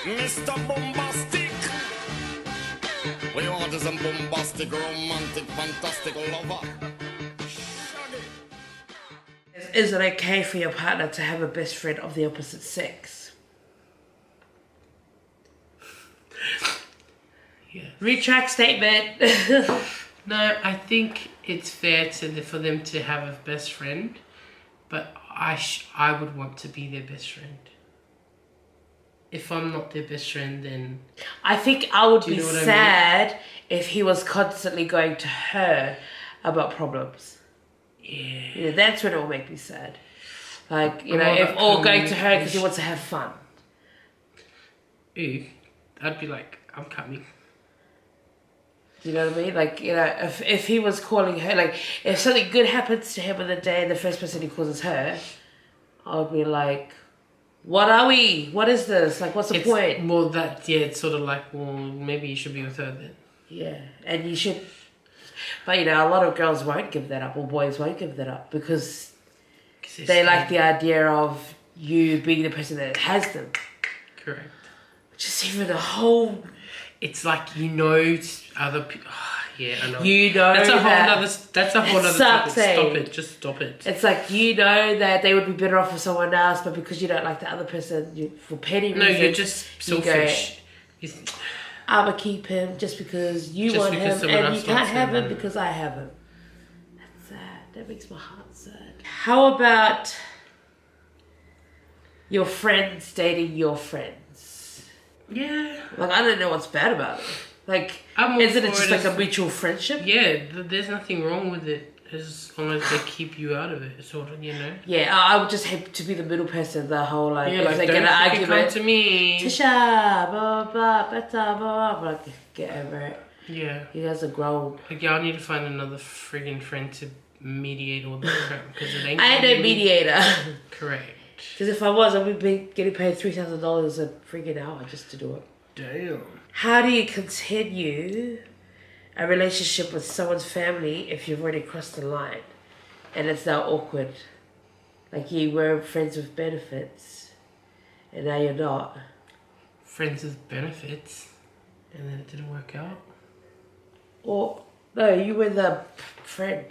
Mr. Bombastic. We want is a bombastic, romantic, fantastic lover. Is it okay for your partner to have a best friend of the opposite sex? Yeah. Retract statement. No, I think it's fair for them to have a best friend, but I would want to be their best friend. If I'm not their best friend, then... I think I would be sad I mean? if he was constantly going to her about problems. Yeah. That's when it will make me sad. Like, you know, if all going to her because he wants to have fun. Ooh, I'd be like, I'm coming. Do you know what I mean? Like, you know, if he was calling her, like, if something good happens to him on the day and the first person he calls is her, I would be like... What are we? What is this? Like, what's the point? Well, it's sort of like, well, maybe you should be with her then. Yeah, and you should... But, you know, a lot of girls won't give that up, or boys won't give that up, because they like the idea of you being the person that has them. Correct. Which is even a whole... It's like, you know, other people... Yeah, I know. You know that's a whole other topic. Stop it. Just stop it. It's like, you know that they would be better off with someone else, but because you don't like the other person, for petty reasons... No, you're just selfish. I'ma keep him just because you want him, and you can't have him because I have him. That's sad. That makes my heart sad. How about your friends dating your friends? Yeah. Like, I don't know what's bad about it. Like, isn't it just like a mutual friendship? Yeah, there's nothing wrong with it as long as they keep you out of it, sort of, you know? Yeah, I would just hate to be the middle person, the whole, like, yeah, if like, they get an argument. Come to me. Tisha, blah, blah, blah, Peta, blah, blah, blah. Like, get over it. Yeah. You guys are grown. Like, yeah, I need to find another friggin' friend to mediate all this crap, because it ain't... I ain't no mediator. Correct. Because if I was, I would be getting paid $3,000 a freaking hour just to do it. Damn. How do you continue a relationship with someone's family if you've already crossed the line and it's now awkward? Like, you were friends with benefits and now you're not. Friends with benefits and then it didn't work out? Or, no, you were the friend.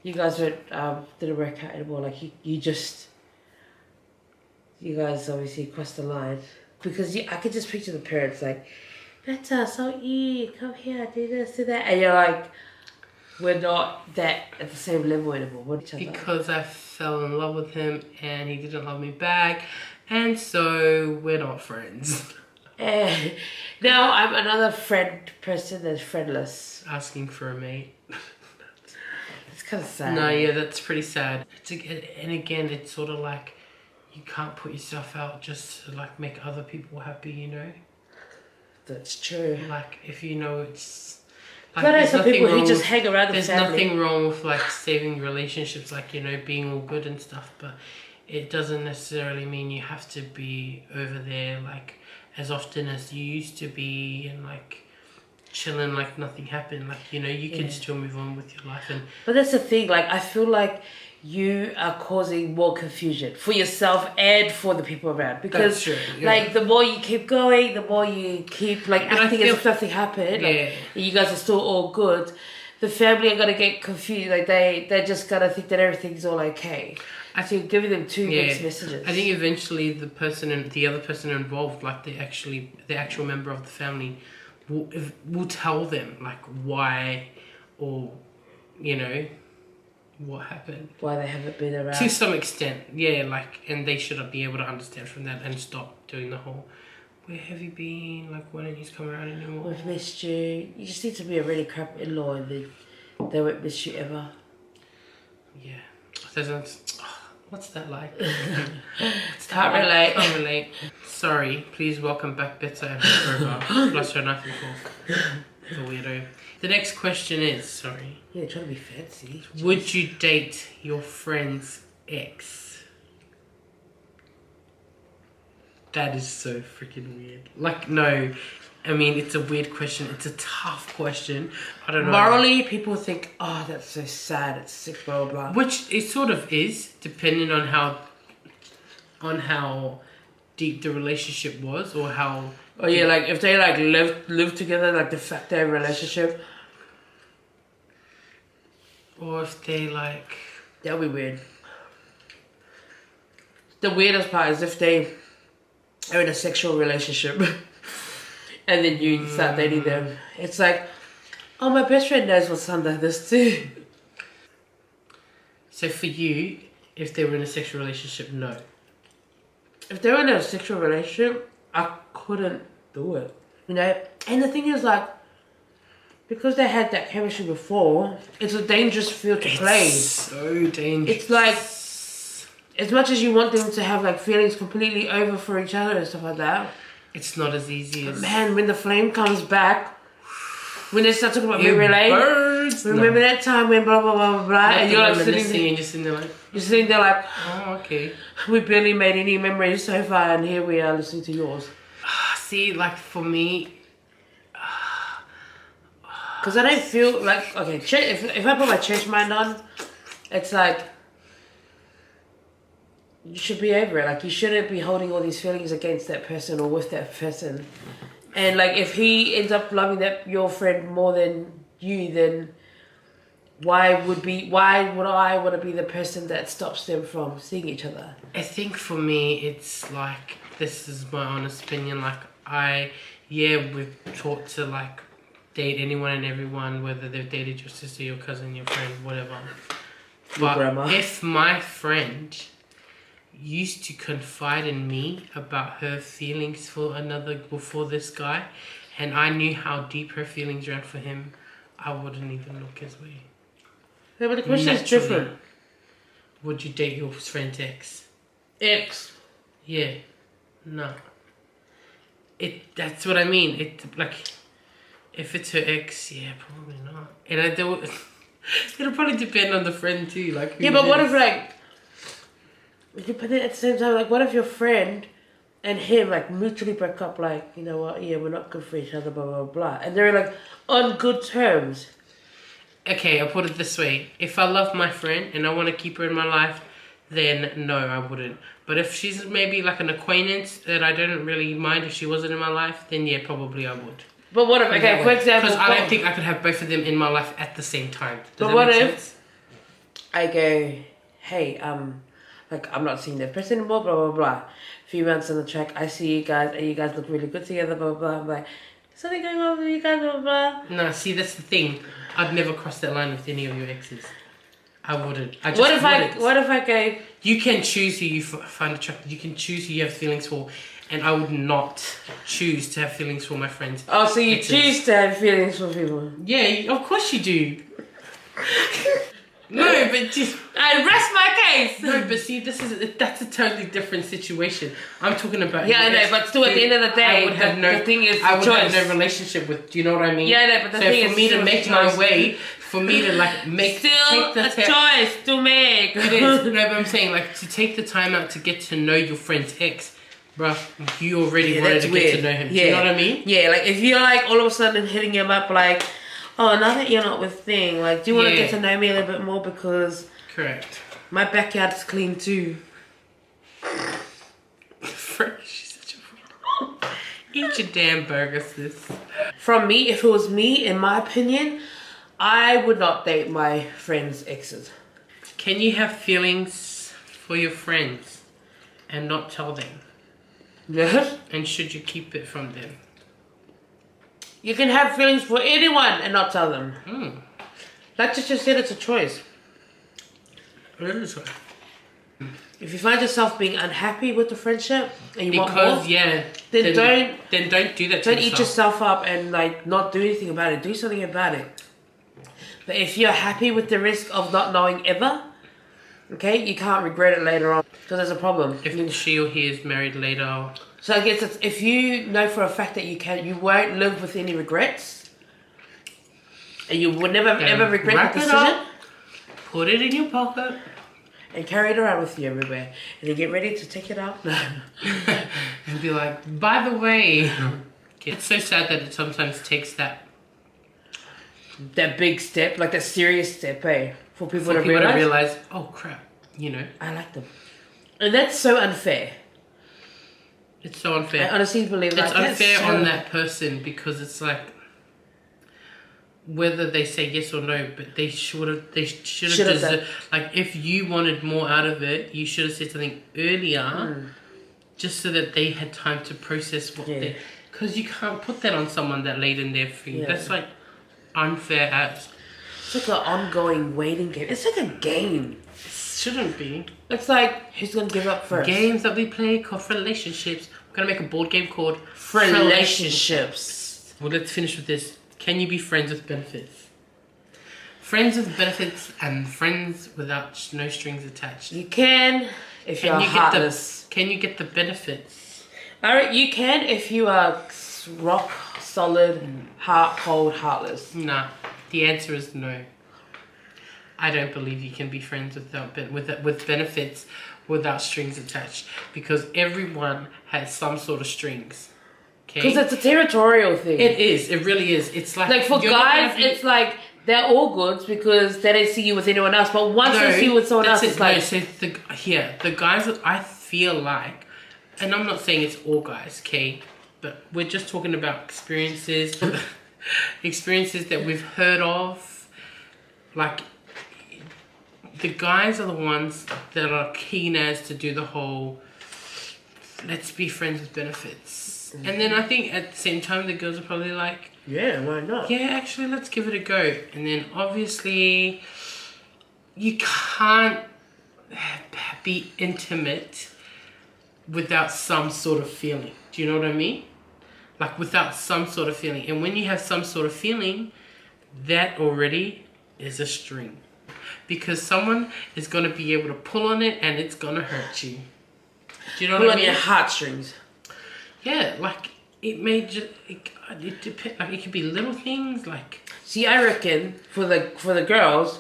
You guys didn't work out anymore. Like, you guys obviously crossed the line. Because I could just picture the parents like, Peta, so come here, do this, do that. And you're like, we're not that at the same level anymore with each other. Because I fell in love with him and he didn't love me back. And so we're not friends. And now I'm another friend person that's friendless. Asking for a mate. It's kind of sad. No, yeah, that's pretty sad. And again, it's sort of like, you can't put yourself out just to like make other people happy, you know? That's true. Like, if you know it's... Like, but there's some people who just hang around the family. There's nothing wrong with like saving relationships, like, you know, being all good and stuff, but it doesn't necessarily mean you have to be over there like as often as you used to be and like chilling like nothing happened. Like, you know, you can still move on with your life. But that's the thing, like, I feel like you are causing more confusion for yourself and for the people around, because like the more you keep going, the more you keep like acting as if nothing happened, like, you guys are still all good, the family are gonna get confused, like they're just gonna think that everything's all okay. So you're giving them two mixed messages. I think eventually the person and the other person involved, like the actual member of the family will tell them like why, or you know, what happened, why they haven't been around to some extent. Yeah, like, and they should be able to understand from that and stop doing the whole, where have you been, like, why don't you come around anymore, we've missed you. You just need to be a really crap in-law and they won't miss you ever. Yeah, what's that like? Can't relate. Sorry, please welcome back Peta and her robot plus her knife and fork. The weirdo. The next question is, sorry. Yeah, trying to be fancy. Would you date your friend's ex? That is so freaking weird. Like, no. I mean, it's a weird question. It's a tough question. I don't know. Morally, people think, oh, that's so sad. It's sick, blah, blah, blah. Which it sort of is, depending on how deep the relationship was, or how. Oh yeah, like if they like live together, like de facto relationship. Or if they like. That'd be weird. The weirdest part is if they are in a sexual relationship and then you start dating them. It's like, oh, my best friend knows what's under this too. So for you, if they were in a sexual relationship, no. If they were in a sexual relationship, I couldn't do it. You know? And the thing is, like, because they had that chemistry before, it's a dangerous field to play. So dangerous. It's like, as much as you want them to have like feelings completely over for each other and stuff like that, it's not as easy as. Man, when the flame comes back, when they start talking about memory lane, remember that time when blah blah blah blah blah, and you're like sitting there like, oh okay, we barely made any memories so far, and here we are listening to yours. See, like for me, because I don't feel like, okay, if I put my church mind on, it's like, you should be over it. Like, you shouldn't be holding all these feelings against that person or with that person. And like, if he ends up loving your friend more than you, then why would I want to be the person that stops them from seeing each other? I think for me, it's like, this is my honest opinion. Like, we've taught to like date anyone and everyone, whether they've dated your sister, your cousin, your friend, whatever. But if my friend used to confide in me about her feelings for this guy, and I knew how deep her feelings ran for him, I wouldn't even look his way. Yeah, but the question is different. Would you date your friend's ex? Ex? Yeah. No. That's what I mean. Like, if it's her ex, yeah, probably not. And it'll probably depend on the friend too. Like, yeah, but what if like, but then at the same time, like, what if your friend and him like mutually break up? Like, you know what? Yeah, we're not good for each other. Blah blah blah. And they're like on good terms. Okay, I'll put it this way: if I love my friend and I want to keep her in my life, then no, I wouldn't. But if she's maybe like an acquaintance that I don't really mind if she wasn't in my life, then yeah, probably I would. But what if, okay, for example, because I don't think I could have both of them in my life at the same time. But what if I go, hey, like, I'm not seeing that person anymore, blah blah blah. A few months on the track, I see you guys, and you guys look really good together, blah blah blah. I'm like, something going on with you guys, blah blah blah. No, see, that's the thing. I'd never cross that line with any of your exes. I wouldn't. What if I go? You can choose who you find attractive. You can choose who you have feelings for, and I would not choose to have feelings for my friends. Oh, so you choose to have feelings for people? Yeah, of course you do. No, but just I rest my case. No, but see, that's a totally different situation. I'm talking about. Yeah, I know, but still, at the end of the day, the thing is, I would have no relationship with. Do you know what I mean? Yeah, no, but the thing is, for me to make my way, for me to like take the choice to make. It is. No, but I'm saying, like, to take the time out to get to know your friend's ex, bruh, you already wanted to get to know him. Yeah. Do you know what I mean? Yeah, like if you're like all of a sudden hitting him up like, oh, now that you're not with Thing, like, do you want to get to know me a little bit more because correct. My backyard is clean too. Fresh, such a eat your damn burger, sis. From me, if it was me, in my opinion, I would not date my friends' exes. Can you have feelings for your friends and not tell them? Yes. And should you keep it from them? You can have feelings for anyone and not tell them. Like you just said, it's a choice. It is a choice. If you find yourself being unhappy with the friendship and you want more, then don't do that. Don't eat yourself up and like not do anything about it. Do something about it. But if you're happy with the risk of not knowing ever, okay, you can't regret it later on because there's a problem. If she or he is married later. So I guess it's, if you know for a fact that you won't live with any regrets, and you would never ever regret the decision. Put it in your pocket. And carry it around with you everywhere. And then get ready to take it out. And be like, by the way. It's so sad that it sometimes takes that big step, like that serious step, for people to realize, oh crap, you know. I like them. And that's so unfair. It's so unfair. I honestly believe it's unfair on that person, because it's like, whether they say yes or no, but they should have like, if you wanted more out of it, you should have said something earlier, just so that they had time to process what they, because you can't put that on someone that laid in their thing. That's like unfair as. It's like an ongoing waiting game. It's like a game. It shouldn't be. It's like, who's gonna give up first? Games that we play called relationships. We're gonna make a board game called relationships. Well, let's finish with this. Can you be friends with benefits? Friends with benefits and friends without no strings attached. You can if you're heartless. Can you get the benefits? Alright, you can if you are rock solid, heart cold, heartless. Nah, the answer is no. I don't believe you can be friends with benefits without strings attached, because everyone has some sort of strings. Because it's a territorial thing. It is. It really is. It's like for guys, it's like they're all goods because they don't see you with anyone else. But once they see you with someone else, it's like... So the guys that I feel like, and I'm not saying it's all guys, okay? But we're just talking about experiences. Experiences that we've heard of. Like, the guys are the ones that are keen as to do the whole, let's be friends with benefits. And then I think at the same time, the girls are probably like, yeah, why not? Yeah, actually, let's give it a go. And then obviously, you can't be intimate without some sort of feeling. Do you know what I mean? Like, without some sort of feeling. And when you have some sort of feeling, that already is a string. Because someone is going to be able to pull on it and it's going to hurt you. Do you know what I mean? Pull on your heartstrings. Yeah, like, it may just, it depends, like, it could be little things, like... See, I reckon, for the girls,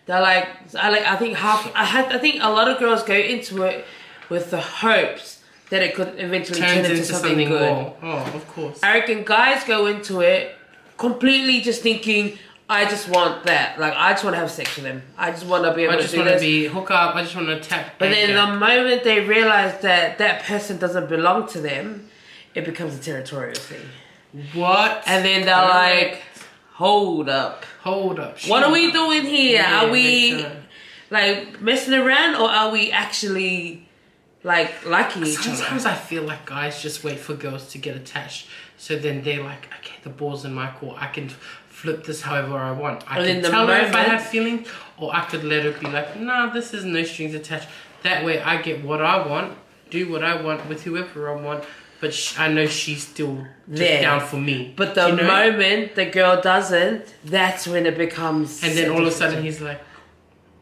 they're like, I think a lot of girls go into it with the hopes that it could eventually turn into something good. More. Oh, of course. I reckon guys go into it completely just thinking, I just want that. Like, I just want to have sex with him. I just want to be able to do this. I just want to hook up. I just want to tap. But then the moment they realize that that person doesn't belong to them, it becomes a territorial thing. What? And then they're like, hold up. Hold up. What are we doing here? Are we, like, messing around, or are we actually, like, liking each other? Sometimes I feel like guys just wait for girls to get attached. So then they're like, okay, the ball's in my court. I can flip this however I want. I can tell her if I have feelings, or I could let her be like, nah, this is no strings attached. That way I get what I want, do what I want with whoever I want, but I know she's still just down for me. But the moment the girl doesn't, that's when it becomes... And then all of a sudden he's like,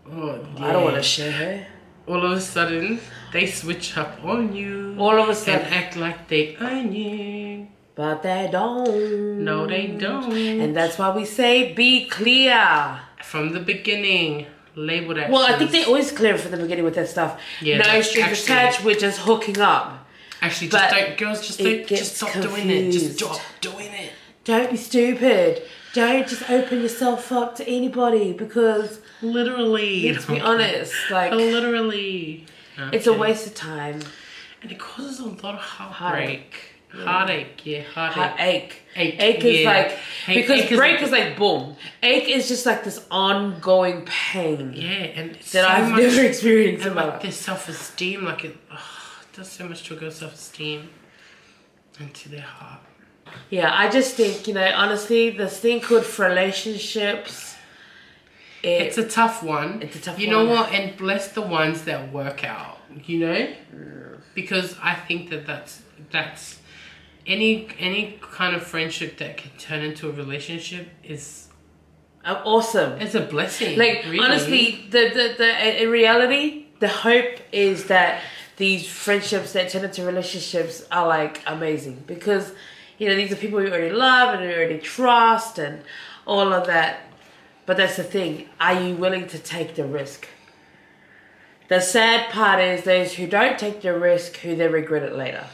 oh, yeah. I don't want to share her. All of a sudden, they switch up on you. All of a sudden. And act like they own you. But they don't. No, they don't. And that's why we say be clear. From the beginning. Labeled actions. Well, I think they're always clear from the beginning with that stuff. Yeah, no strings attached, we're just hooking up. Actually, just don't, girls, just stop doing it. Just stop doing it. Don't be stupid. Don't just open yourself up to anybody, because... Literally. Let's be honest. Like, literally. Okay. It's a waste of time. And it causes a lot of heartbreak. Heartache, yeah, heartache. Ache is like, because break is like boom. Ache is just like this ongoing pain. Yeah, and that I've never experienced in my life. Their self-esteem, like it does so much to a girl's self-esteem into their heart. Yeah, I just think, honestly, this thing called relationships. It's a tough one. It's a tough one. You know what? And bless the ones that work out. Because I think that's any kind of friendship that can turn into a relationship is awesome. It's a blessing. Like, really. honestly, in reality, the hope is that these friendships that turn into relationships are like amazing, because these are people we already love and we already trust and all of that. But that's the thing. Are you willing to take the risk? The sad part is those who don't take the risk, who they regret it later.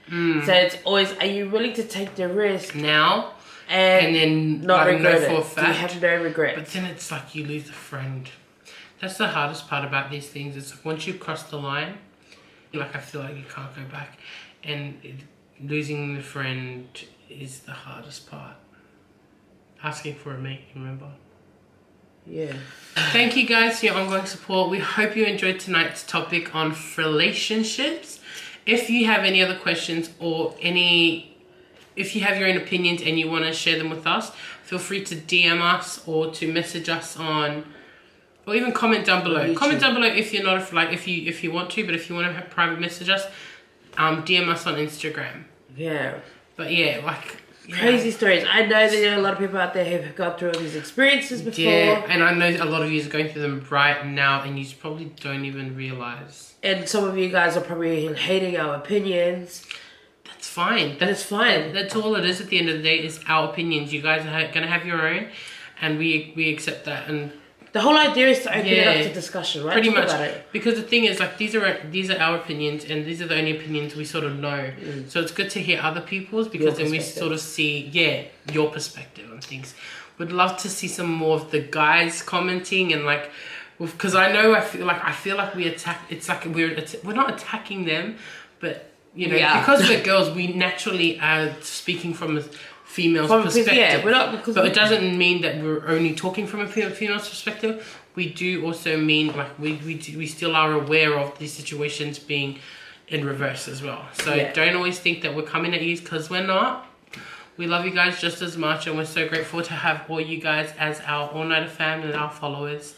So it's always, are you willing to take the risk now and then not regret it? For a fact, you have no regret. But then it's like you lose a friend. That's the hardest part about these things. It's like once you cross the line, Like, I feel like you can't go back, and losing the friend is the hardest part. Asking for a mate, remember? Yeah. Thank you guys for your ongoing support. We hope you enjoyed tonight's topic on relationships. If you have any other questions or if you have your own opinions and you want to share them with us, feel free to DM us or to message us on, or even comment down below. Comment down below if you're not, like, if you want to, but if you want to have private message us, DM us on Instagram. Yeah. But yeah, like, crazy stories. I know that there are a lot of people out there who've gone through all these experiences before. Yeah, and I know a lot of you are going through them right now, and you probably don't even realize. And some of you guys are probably hating our opinions. That's fine. That's fine. That's all it is at the end of the day, is our opinions. You guys are going to have your own, and we accept that. And the whole idea is to open it up to discussion, right? Pretty much. Because the thing is, like, these are our opinions, and these are the only opinions we sort of know. So it's good to hear other people's, because then we sort of see, your perspective on things. Would love to see some more of the guys commenting, and like, because I feel like we attack. It's like we're not attacking them, but you know, because we're girls, we naturally are speaking from a female's perspective. But it doesn't mean that we're only talking from a female's perspective. We do also mean, like, we still are aware of these situations being in reverse as well. So don't always think that we're coming at you, because we're not. We love you guys just as much, and we're so grateful to have all you guys as our AllNighter family and our followers.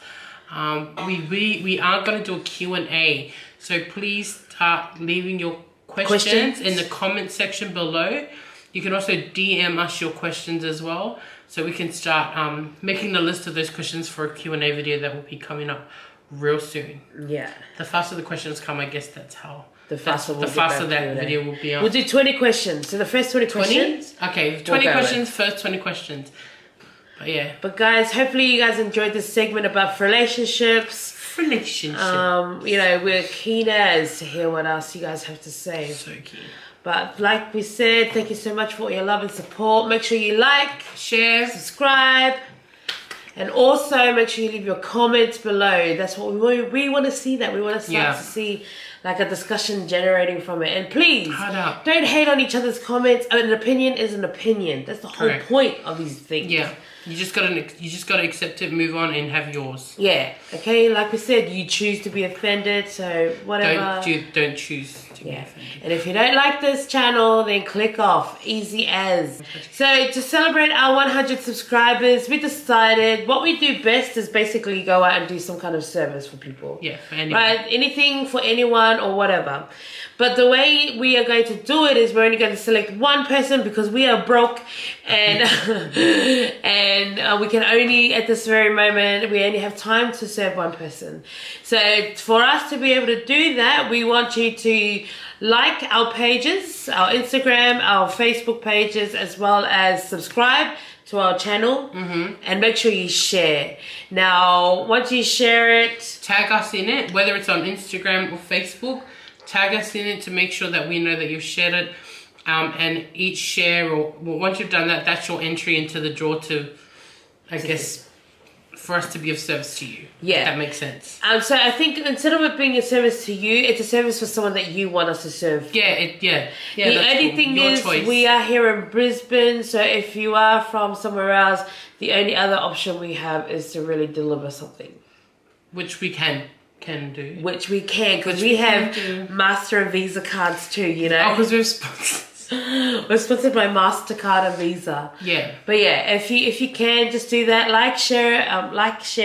We are going to do a Q&A, so please start leaving your questions in the comment section below. You can also DM us your questions as well, so we can start making the list of those questions for a Q&A video that will be coming up real soon. Yeah. The faster the questions come, I guess that's how. The faster that video will be up. We'll do 20 questions. So the first 20 questions. Okay, 20 questions, first 20 questions. But yeah. But guys, hopefully you guys enjoyed this segment about relationships. You know, we're keen as to hear what else you guys have to say. So keen. But like we said, thank you so much for all your love and support. Make sure you like, share, subscribe, and also make sure you leave your comments below. That's what we want to see. That we want to start to see, like, a discussion generating from it. And please don't hate on each other's comments. An opinion is an opinion. That's the whole point of these things. Yeah. You just gotta accept it, move on, and have yours. Yeah. Okay. Like we said, you choose to be offended, so whatever. Don't choose to be offended. And if you don't like this channel, then click off. Easy as. So to celebrate our 100 subscribers, we decided what we do best is basically go out and do some kind of service for people. Yeah, for anyone. Right. Anything for anyone or whatever. But the way we are going to do it is we're only going to select one person, because we are broke, and and we can only, at this very moment, we only have time to serve one person. So for us to be able to do that, we want you to like our pages, our Instagram, our Facebook pages, as well as subscribe to our channel, and make sure you share. Now, once you share it, tag us in it, whether it's on Instagram or Facebook. Tag us in it to make sure that we know that you've shared it, and each share, or once you've done that, that's your entry into the draw to, I guess, for us to be of service to you. Yeah, if that makes sense. So I think instead of it being a service to you, it's a service for someone that you want us to serve. The only thing is, we are here in Brisbane, so if you are from somewhere else, the only other option we have is to really deliver something, which we can do. Which we can, because we have Master and Visa cards too, you know. Oh, because we're sponsors. We're sponsored by MasterCard and Visa. Yeah. But yeah, if you can, just do that. Like, share our page.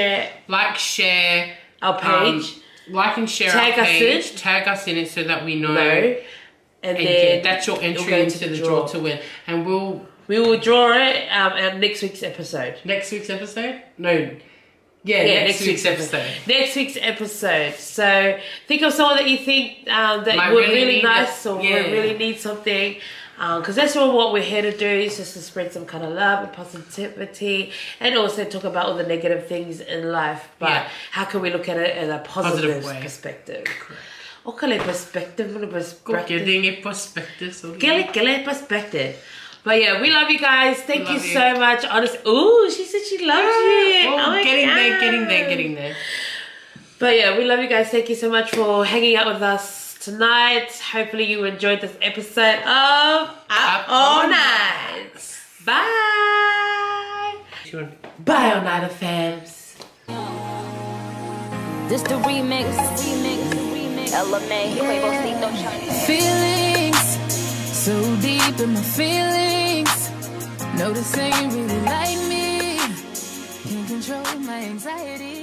Like and share our page. Tag us in it so that we know. And then that's your entry into the draw to win. And we will draw it at next week's episode. Next week's episode? No. Yeah, next week's episode. Next week's episode. So think of someone that you think that would really nice, or would really need something. Because that's what we're here to do, is just to spread some kind of love and positivity, and also talk about all the negative things in life. But how can we look at it in a positive perspective? Okay, perspective. Perspective. But yeah, we love you guys. Thank you so much. Honestly, ooh, she said she loves you. Oh, getting there. But yeah, we love you guys. Thank you so much for hanging out with us tonight. Hopefully you enjoyed this episode of Up All Night. Bye. Bye, AllNighter fams. This the remix. LMA, feelings so deep in my feelings. No, this ain't really like me. Can't control my anxiety.